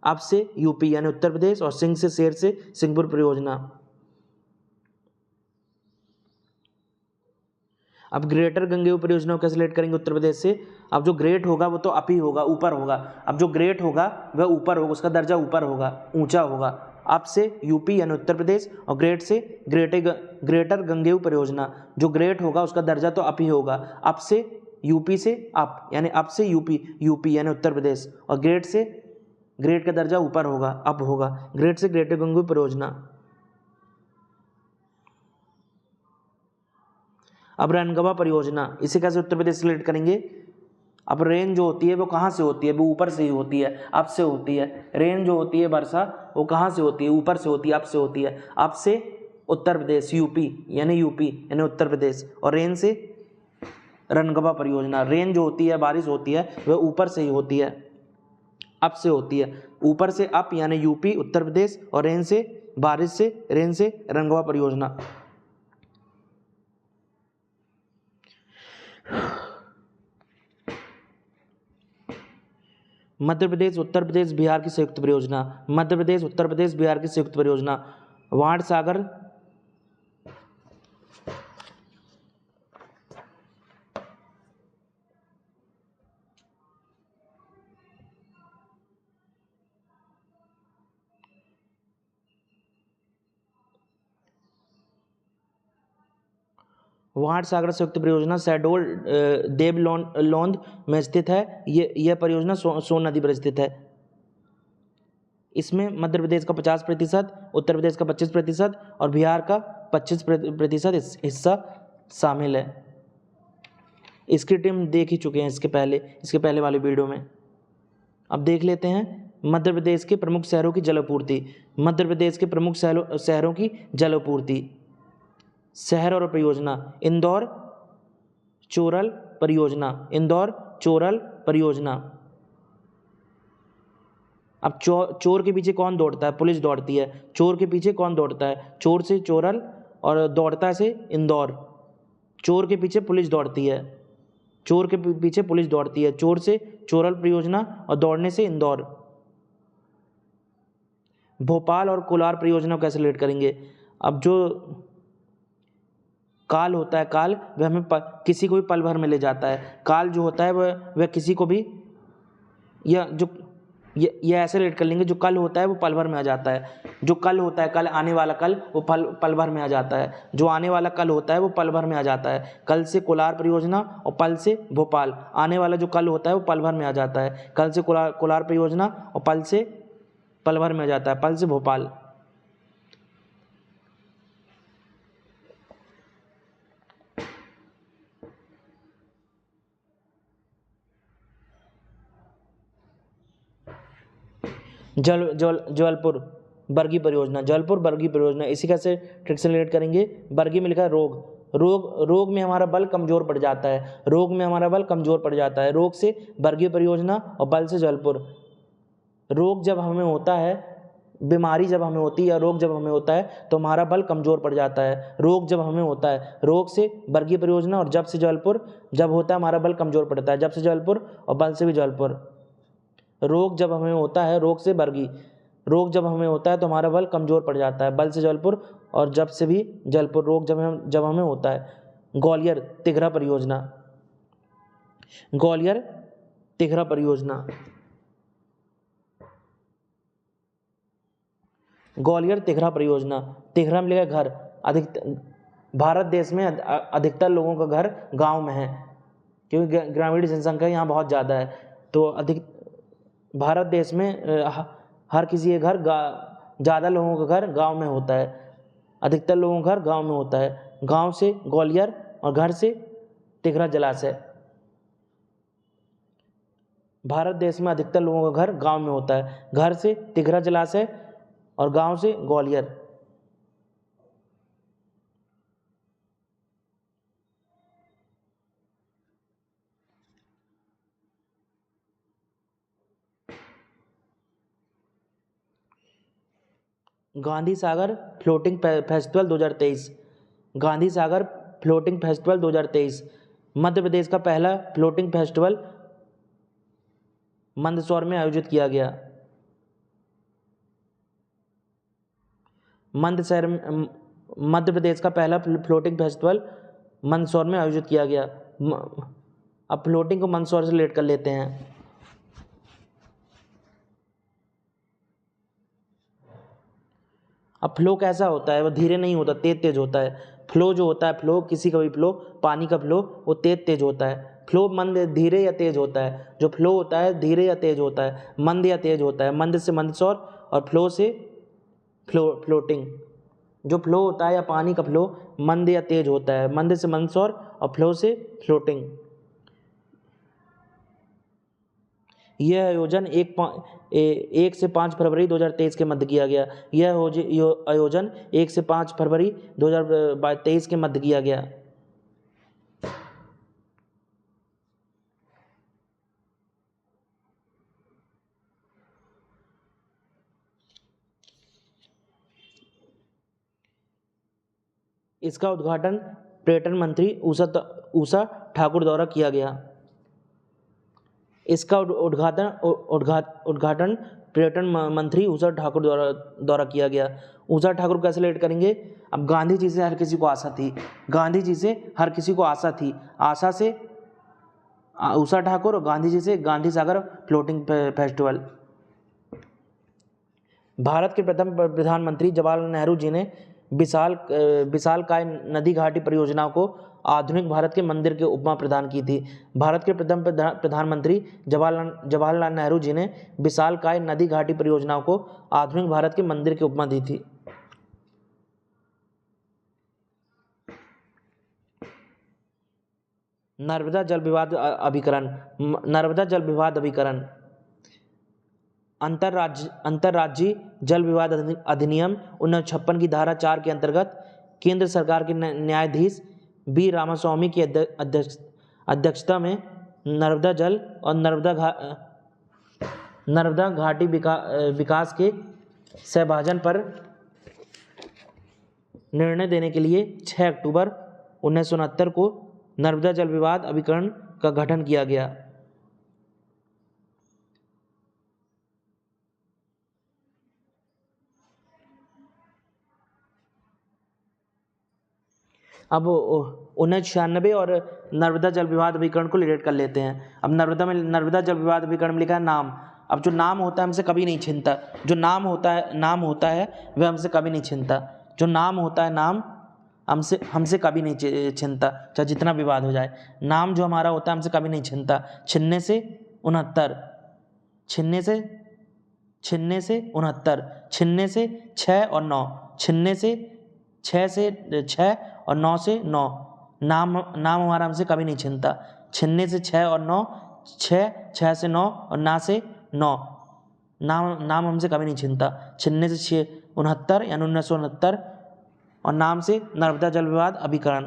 अप से यूपी यानी उत्तर प्रदेश, और सिंह से शेर से सिंहपुर परियोजना। अब ग्रेटर गंगेय परियोजना को कैसे रिलेट करेंगे उत्तर प्रदेश से। अब जो ग्रेट होगा वो तो अप ही होगा, ऊपर होगा। अब जो ग्रेट होगा वह ऊपर होगा, उसका दर्जा ऊपर होगा, ऊंचा होगा। अप से यूपी यानी उत्तर प्रदेश, और ग्रेट से ग्रेटर गंगेय परियोजना। जो ग्रेट होगा उसका दर्जा तो अप ही होगा। अप से यूपी से अप यानी अप से यूपी यानी उत्तर प्रदेश, और ग्रेट का दर्जा ऊपर होगा, अप होगा। ग्रेट से ग्रेटर गंगेय परियोजना। अब रैनगवा परियोजना, इसे कैसे उत्तर प्रदेश से रिलेट करेंगे। अब रेन जो होती है वो कहाँ से होती है, वो ऊपर से ही होती है, अप से होती है। रेन जो होती है वर्षा, वो कहाँ से होती है, ऊपर से होती है, अप से होती है। अप से उत्तर प्रदेश यूपी यानी उत्तर प्रदेश, और रेन से रैनगवा परियोजना। रेन जो होती है, बारिश होती है, वह ऊपर से ही होती है, अप से होती है। ऊपर से अप यानी यूपी उत्तर प्रदेश, और रेन से रैनगवा परियोजना। मध्य प्रदेश उत्तर प्रदेश बिहार की संयुक्त परियोजना। मध्य प्रदेश उत्तर प्रदेश बिहार की संयुक्त परियोजना। वाण सागर संयुक्त परियोजना शहडोल देवलोंद में स्थित है। यह परियोजना सोन नदी पर स्थित है। इसमें मध्य प्रदेश का 50%, उत्तर प्रदेश का 25% और बिहार का 25% हिस्सा शामिल है। इसकी टीम देख ही चुके हैं इसके पहले वाले वीडियो में। अब देख लेते हैं मध्य प्रदेश के प्रमुख शहरों की जलापूर्ति। मध्य प्रदेश के प्रमुख शहरों की जलापूर्ति। शहर और परियोजना। इंदौर चोरल परियोजना। अब चोर के पीछे कौन दौड़ता है, पुलिस दौड़ती है। चोर के पीछे कौन दौड़ता है, चोर से चोरल, और दौड़ता से इंदौर। चोर के पीछे पुलिस दौड़ती है, चोर से चोरल परियोजना, और दौड़ने से इंदौर। भोपाल और कोलार परियोजना को कैसे रिलेट करेंगे। अब जो काल होता है, काल वह हमें किसी को भी पल भर में ले जाता है। काल जो होता है वह किसी को भी, ये ऐसे रिलेट कर लेंगे, जो कल होता है वो पल भर में आ जाता है। जो कल होता है, कल आने वाला कल, वो पल भर में आ जाता है। जो आने वाला कल होता है वो पल भर में आ जाता है। कल से कोलार परियोजना, और पल से भोपाल। आने वाला जो कल होता है वो पल भर में आ जाता है। कल से कोलार परियोजना, और पल भर में आ जाता है, पल से भोपाल। जबलपुर बर्गी परियोजना। इसी का से ट्रिक से रिलेट करेंगे। बर्गी में लिखा है रोग में हमारा बल कमज़ोर पड़ जाता है। रोग से बर्गी परियोजना, और बल से जबलपुर। रोग जब हमें होता है, बीमारी जब हमें होती है, या रोग जब हमें होता है तो हमारा बल कमज़ोर पड़ जाता है। रोग जब हमें होता है, रोग से बर्गी परियोजना, और जब से जबलपुर। जब होता है हमारा बल कमज़ोर पड़ता है, जब से जबलपुर, और बल से भी जबलपुर। रोग जब हमें होता है, रोग से बर्गी। रोग जब हमें होता है तो हमारा बल कमज़ोर पड़ जाता है, बल से जबलपुर, और जब से भी जबलपुर। रोग जब हमें होता है। ग्वालियर तिघरा परियोजना। तिघरा में लिखा घर। भारत देश में अधिकतर लोगों का घर गांव में है, क्योंकि ग्रामीण जनसंख्या यहाँ बहुत ज़्यादा है। तो भारत देश में हर किसी के घर, ज़्यादा लोगों का घर गांव में होता है। अधिकतर लोगों का घर गांव में होता है। गांव से ग्वालियर, और घर से तिघरा जलाशय। भारत देश में अधिकतर लोगों का घर गांव में होता है। घर से तिघरा जलाशय, और गांव से Gwalior. Gandhi Sagar floating festival 2023, Gandhi Sagar floating festival 2023। Madhya Pradesh का पहला फ्लोटिंग फेस्टिवल मंदसौर में आयोजित किया गया। मध्य प्रदेश का पहला फ्लोटिंग फेस्टिवल मंदसौर में आयोजित किया गया। अब फ्लोटिंग को मंदसौर से रिलेट कर लेते हैं। अब फ्लो कैसा होता है, वो धीरे नहीं होता, तेज तेज होता है। फ्लो जो होता है, फ्लो किसी का भी फ्लो, पानी का फ्लो, वो तेज तेज होता है। फ्लो मंद धीरे या तेज होता है। जो फ्लो होता है धीरे या तेज होता है, मंद या तेज होता है। मंद से मंदसौर और फ्लो से फ्लोटिंग। जो फ्लो होता है या पानी का फ्लो मंद या तेज होता है, मंद से मंदसौर और फ्लो से फ्लोटिंग। यह आयोजन 1 से 5 फरवरी 2023 के मध्य किया गया। यह आयोजन 1 से 5 फरवरी 2023 के मध्य किया गया। इसका उद्घाटन पर्यटन मंत्री उषा ठाकुर द्वारा किया गया। इसका उद्घाटन पर्यटन मंत्री उषा ठाकुर द्वारा किया गया। उषा ठाकुर कैसे रिलेट करेंगे? अब गांधी जी से हर किसी को आशा थी, गांधी जी से हर किसी को आशा थी, आशा से उषा ठाकुर और गांधी जी से गांधी सागर फ्लोटिंग फेस्टिवल। भारत के प्रथम प्रधानमंत्री जवाहरलाल नेहरू जी ने विशालकाय नदी घाटी परियोजना को आधुनिक भारत के मंदिर की उपमा प्रदान की थी। भारत के प्रथम प्रधानमंत्री जवाहरलाल नेहरू जी ने विशालकाय नदी घाटी परियोजना को आधुनिक भारत के मंदिर की उपमा दी थी। नर्मदा जल विवाद अभिकरण। नर्मदा जल विवाद अभिकरण अंतर्राज्यीय जल विवाद अधिनियम 1956 की धारा 4 के अंतर्गत केंद्र सरकार के न्यायाधीश बी रामास्वामी की अध्यक्षता में नर्मदा जल और नर्मदा घाटी विकास के सहभाजन पर निर्णय देने के लिए 6 अक्टूबर 1969 को नर्मदा जल विवाद अभिकरण का गठन किया गया। अब 1996 और नर्मदा जल विवाद अभिकरण को रिलेट कर लेते हैं। अब नर्मदा जल विवाद अभिकरण में लिखा है नाम। अब जो नाम होता है हमसे कभी नहीं छिनता। जो नाम होता है वह हमसे कभी नहीं छिनता। जो नाम होता है, नाम हमसे कभी नहीं छिनता, चाहे जितना विवाद हो जाए। नाम जो हमारा होता है हमसे कभी नहीं छिनता। छिनने से 69, छिनने से 69, छिनने से 6 और 9, छिनने से 6 और 9 से 9। नाम हमारा हमसे कभी नहीं छिनता। छिनने से 6 और 9, 6 से 9 और ना से 9। नाम हमसे कभी नहीं छिनता। छिनने से 69 यानी 1969 और नाम से नर्मदा जल विवाद अभिकरण।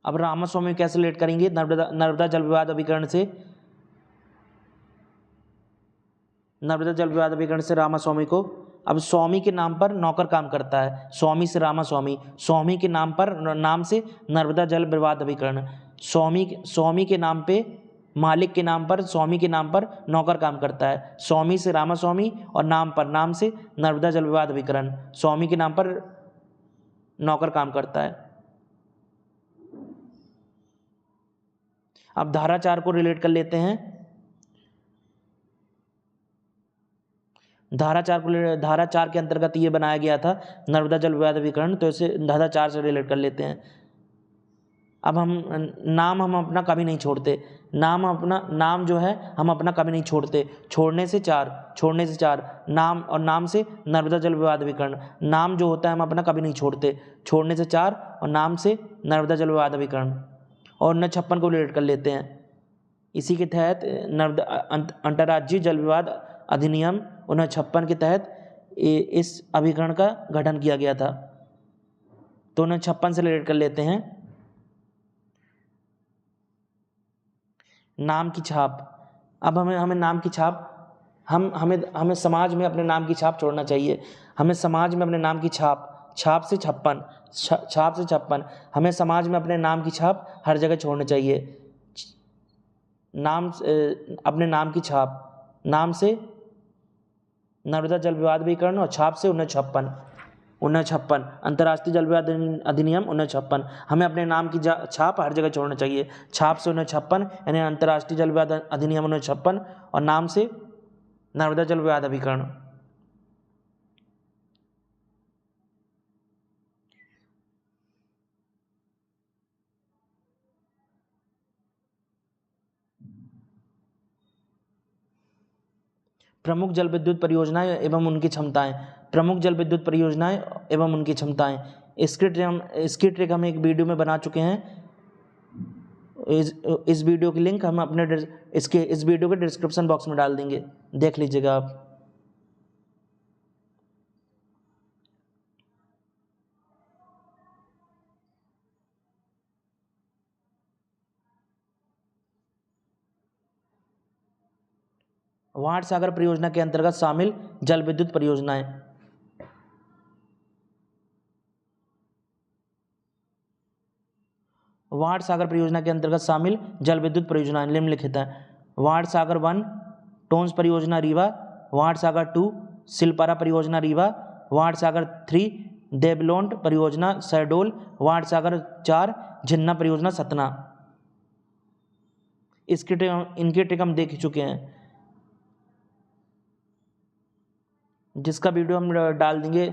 अब रामास्वामी कैसे रिलेट करेंगे नर्मदा जल विवाद अभिकरण से? नर्मदा जल विवाद अभिकरण से रामास्वामी को, अब स्वामी के नाम पर नौकर काम करता है, स्वामी से रामास्वामी। स्वामी के नाम पर, नाम से नर्मदा जल विवाद अभिकरण। स्वामी के नाम पे, मालिक के नाम पर, स्वामी के नाम पर नौकर काम करता है, स्वामी से रामास्वामी और नाम पर, नाम से नर्मदा जल विवाद अभिकरण। स्वामी के नाम पर नौकर काम करता है। अब धारा 4 को रिलेट कर लेते हैं। धारा 4 के अंतर्गत ये बनाया गया था नर्मदा जल विवाद अभिकरण, तो इसे धारा 4 से रिलेट कर लेते हैं। अब हम अपना कभी नहीं छोड़ते। नाम जो है हम अपना कभी नहीं छोड़ते। छोड़ने से 4 नाम और नाम से नर्मदा जल विवाद अभिकरण। नाम जो होता है हम अपना कभी नहीं छोड़ते। छोड़ने से 4 और नाम से नर्मदा जल विवाद अभिकरण। और 1956 को रिलेट कर लेते हैं। इसी के तहत अंतर्राज्यीय जल विवाद अधिनियम 1956 के तहत इस अभिकरण का गठन किया गया था। तो उन्हें 56 से रिलेट कर लेते हैं। नाम की छाप, अब हमें नाम की छाप, हमें समाज में अपने नाम की छाप छोड़ना चाहिए। हमें समाज में अपने नाम की छाप से 56 हमें समाज में अपने नाम की छाप हर जगह छोड़नी चाहिए। अपने नाम की छाप, नाम से नर्मदा जल विवाद अभिकरण और छाप से 1956 अंतर्राष्ट्रीय जल विवाद अधिनियम 1956। हमें अपने नाम की छाप हर जगह छोड़ना चाहिए। छाप से 1956 यानी अंतर्राष्ट्रीय जल विवाद अधिनियम 1956 और नाम से नर्मदा जल विवाद अभिकरण। प्रमुख जल विद्युत परियोजनाएं एवं उनकी क्षमताएं, प्रमुख जल विद्युत परियोजनाएं एवं उनकी क्षमताएं। इसकी ट्रिक हम एक वीडियो में बना चुके हैं। इस वीडियो की लिंक हम इस वीडियो के डिस्क्रिप्शन बॉक्स में डाल देंगे, देख लीजिएगा आप। वाण सागर परियोजना के अंतर्गत शामिल जल विद्युत परियोजनाएं। वाण सागर परियोजना के अंतर्गत शामिल जल विद्युत परियोजनाएं निम्नलिखित हैं। वाण सागर 1 टोंस परियोजना रीवा, वाण सागर 2 सिलपारा परियोजना रीवा, वाण सागर 3 देवलोंड परियोजना शहडोल, वाण सागर 4 झिन्ना परियोजना सतना। इनके ट्रिक हम देख चुके हैं, जिसका वीडियो हम डाल देंगे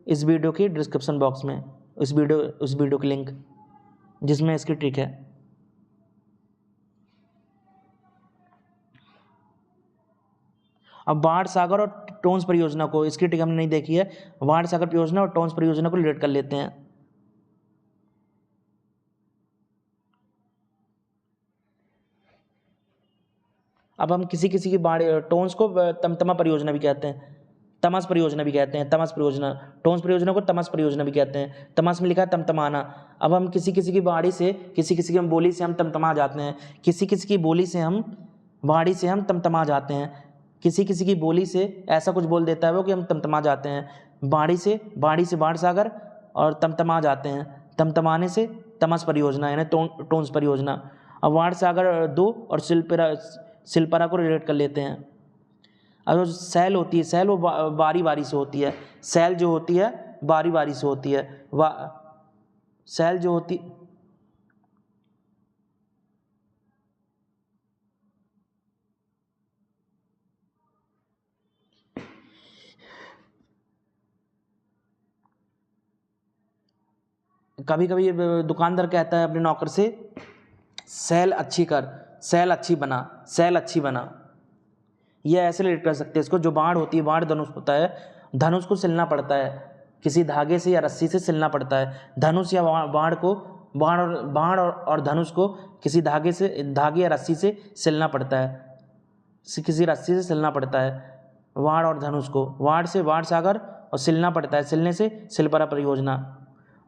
इस वीडियो के डिस्क्रिप्शन बॉक्स में, उस वीडियो की लिंक जिसमें इसकी ट्रिक है। अब वाण सागर और टोंस परियोजना को, इसकी ट्रिक हमने नहीं देखी है। वाण सागर परियोजना और टोंस परियोजना को रिलेट कर लेते हैं। अब हम किसी की टोंस को तमतमा परियोजना भी कहते हैं, तमस परियोजना भी कहते हैं, तमस परियोजना। टोंस परियोजना को तमस परियोजना भी कहते हैं। तमस में लिखा है तमतमाना। अब हम किसी की बाड़ी से, किसी की बोली से हम तमतमा जाते हैं। किसी की बोली से हम बाड़ी से हम तमतमा जाते हैं। किसी की बोली से ऐसा कुछ बोल देता है वो कि हम तमतमा जाते हैं। बाड़ी से वाण सागर और तमतमा जाते हैं। तमतमाने से तमस परियोजना यानी टोंस परियोजना। अब वाण सागर 2 और सिलपरा को रिलेट कर लेते हैं। अब जो सैल होती है, सैल वो बारी बारी से होती है। सैल जो होती है बारी बारी से होती है। सैल जो होती, कभी कभी दुकानदार कहता है अपने नौकर से, सैल अच्छी कर, सैल अच्छी बना। ये ऐसे रिलेट कर सकते हैं इसको। जो बाण होती है, बाण धनुष होता है, धनुष को सिलना पड़ता है, किसी धागे से या रस्सी से सिलना पड़ता है। धनुष या बाण और धनुष को किसी धागे या रस्सी से सिलना पड़ता है, किसी रस्सी से सिलना पड़ता है। वाण और धनुष को वाण से वाण सागर और सिलना पड़ता है, सिलने से सिलपरा परियोजना।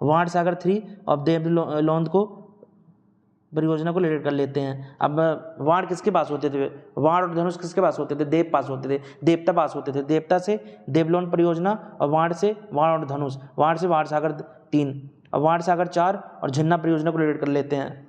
वाण सागर 3 और देवलोंद को परियोजना को रिलेट कर लेते हैं। अब वाण किसके पास होते थे, वाण और धनुष किसके पास होते थे, देवता पास होते थे। देवता से देवलोन परियोजना और वाण से वाण और धनुष, वाण से वाण सागर 3 और वाण सागर 4 और झिन्ना परियोजना को रिलेट कर लेते हैं।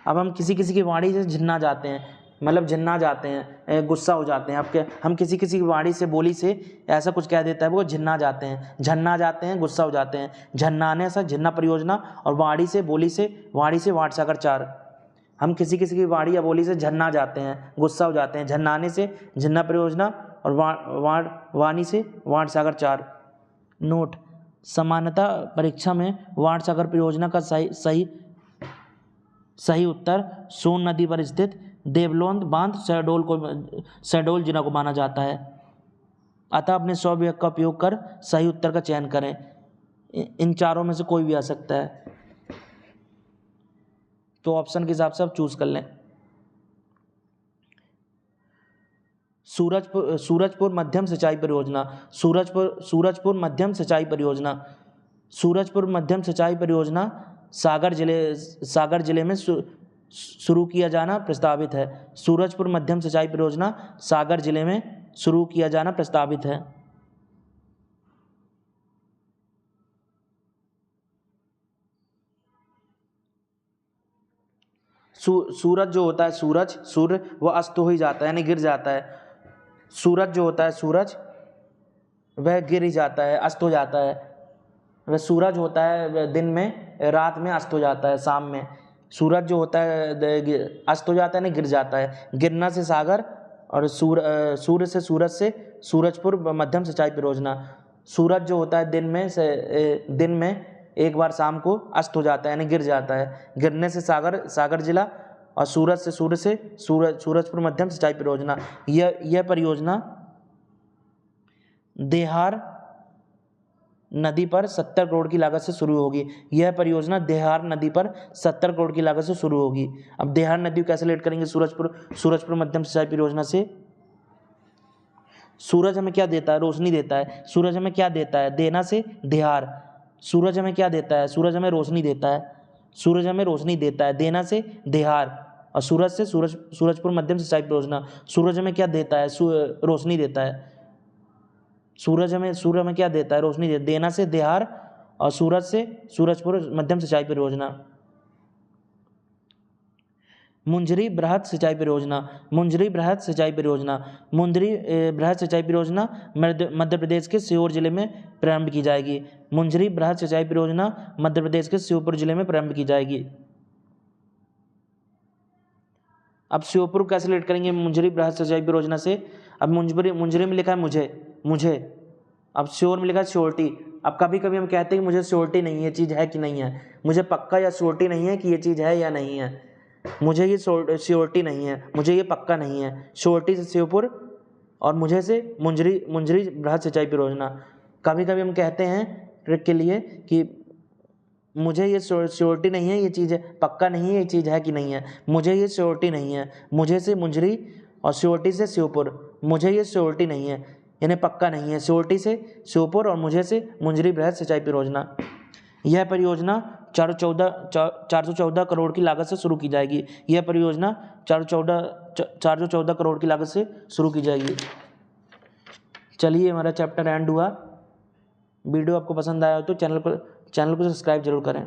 अब हम किसी की वाणी से झिन्ना जाते हैं, मतलब झिन्ना जाते हैं, गुस्सा हो जाते हैं। अब हम किसी की वाणी से, बोली से ऐसा कुछ कह देता है वो झिन्ना जाते हैं, गुस्सा हो जाते हैं। झन्नाने से झिन्ना परियोजना और वाणी से, बोली से वाण सागर 4। हम किसी की वाणी या बोली से झन्ना जाते हैं, गुस्सा हो जाते हैं। झन्नाने से झिन्ना परियोजना और वाणी से वाण सागर 4। नोट: सामान्यतः परीक्षा में वाण सागर परियोजना का सही उत्तर सोन नदी पर स्थित देवलोंद बांध शहडोल जिला को माना जाता है। अतः अपने स्वविवेक का उपयोग कर सही उत्तर का चयन करें। इन चारों में से कोई भी आ सकता है, तो ऑप्शन के हिसाब से आप चूज कर लें। सूरजपुर मध्यम सिंचाई परियोजना, सूरजपुर मध्यम सिंचाई परियोजना, सूरजपुर मध्यम सिंचाई परियोजना सागर जिले में शुरू किया जाना प्रस्तावित है। सूरजपुर मध्यम सिंचाई परियोजना सागर जिले में शुरू किया जाना प्रस्तावित है। सूरज जो होता है, सूर्य वह अस्त हो ही जाता है, यानी गिर जाता है। सूरज जो होता है, सूरज वह गिर ही जाता है, अस्त हो जाता है। वह सूरज होता है वह दिन में, रात में अस्त हो जाता है, शाम में। सूरज जो होता है अस्त हो जाता है, नहीं गिर जाता है। गिरना से सागर और सूर्य से सूरजपुर मध्यम सिंचाई परियोजना। सूरज जो होता है दिन में एक बार शाम को अस्त हो जाता है, यानी गिर जाता है। गिरने से सागर जिला और सूरजपुर मध्यम सिंचाई परियोजना। यह परियोजना देहार नदी पर 70 करोड़ की लागत से शुरू होगी। यह परियोजना देहार नदी पर 70 करोड़ की लागत से शुरू होगी। अब देहार नदी को कैसे रिलेट करेंगे सूरजपुर मध्यम सिंचाई परियोजना से? सूरज हमें क्या देता है? रोशनी देता है। सूरज हमें क्या देता है? देना से देहार। सूरज हमें क्या देता है? सूरज हमें रोशनी देता है। सूरज हमें रोशनी देता है, देना से देहार। और सूरजपुर मध्यम सिंचाई परियोजना। सूरज हमें क्या देता है? रोशनी देता है। सूर्य हमें क्या देता है? रोशनी देना से देहार। और सूरजपुर मध्यम सिंचाई परियोजना। मुंजरी बृहद सिंचाई परियोजना। मुंजरी बृहद सिंचाई परियोजना मध्य प्रदेश के सीहोर जिले में प्रारंभ की जाएगी। मुंजरी बृहद सिंचाई परियोजना मध्य प्रदेश के श्योपुर जिले में प्रारंभ की जाएगी। अब श्योपुर कैसे रिलेट करेंगे मुंजरी बृहद सिंचाई परियोजना से? अब मुंजरी में लिखा है मुझे, अब श्योर में लिखा है श्योरिटी। अब कभी कभी हम कहते हैं कि मुझे श्योरिटी नहीं है, ये चीज़ है कि नहीं है। मुझे पक्का या श्योरिटी नहीं है कि ये चीज़ है या नहीं है। मुझे ये श्योरिटी नहीं है, मुझे ये पक्का नहीं है। श्योरिटी से श्योपुर और मुझे से मुंजरी बृहद सिंचाई परियोजना। कभी कभी हम कहते हैं ट्रिक के लिए कि मुझे ये श्योरिटी नहीं है, ये चीज़ है, पक्का नहीं है, ये चीज़ है कि नहीं है। मुझे ये श्योरिटी नहीं है, मुझे से मुंजरी और श्योरिटी से श्योपुर। मुझे ये श्योरिटी नहीं है, यानी पक्का नहीं है। श्योरिटी से श्योपुर और मुझे से मुंजरी बृहद सिंचाई परियोजना। यह परियोजना 414 करोड़ की लागत से शुरू की जाएगी। यह परियोजना 414 करोड़ की लागत से शुरू की जाएगी। चलिए, हमारा चैप्टर एंड हुआ। वीडियो आपको पसंद आया हो तो चैनल को सब्सक्राइब जरूर करें।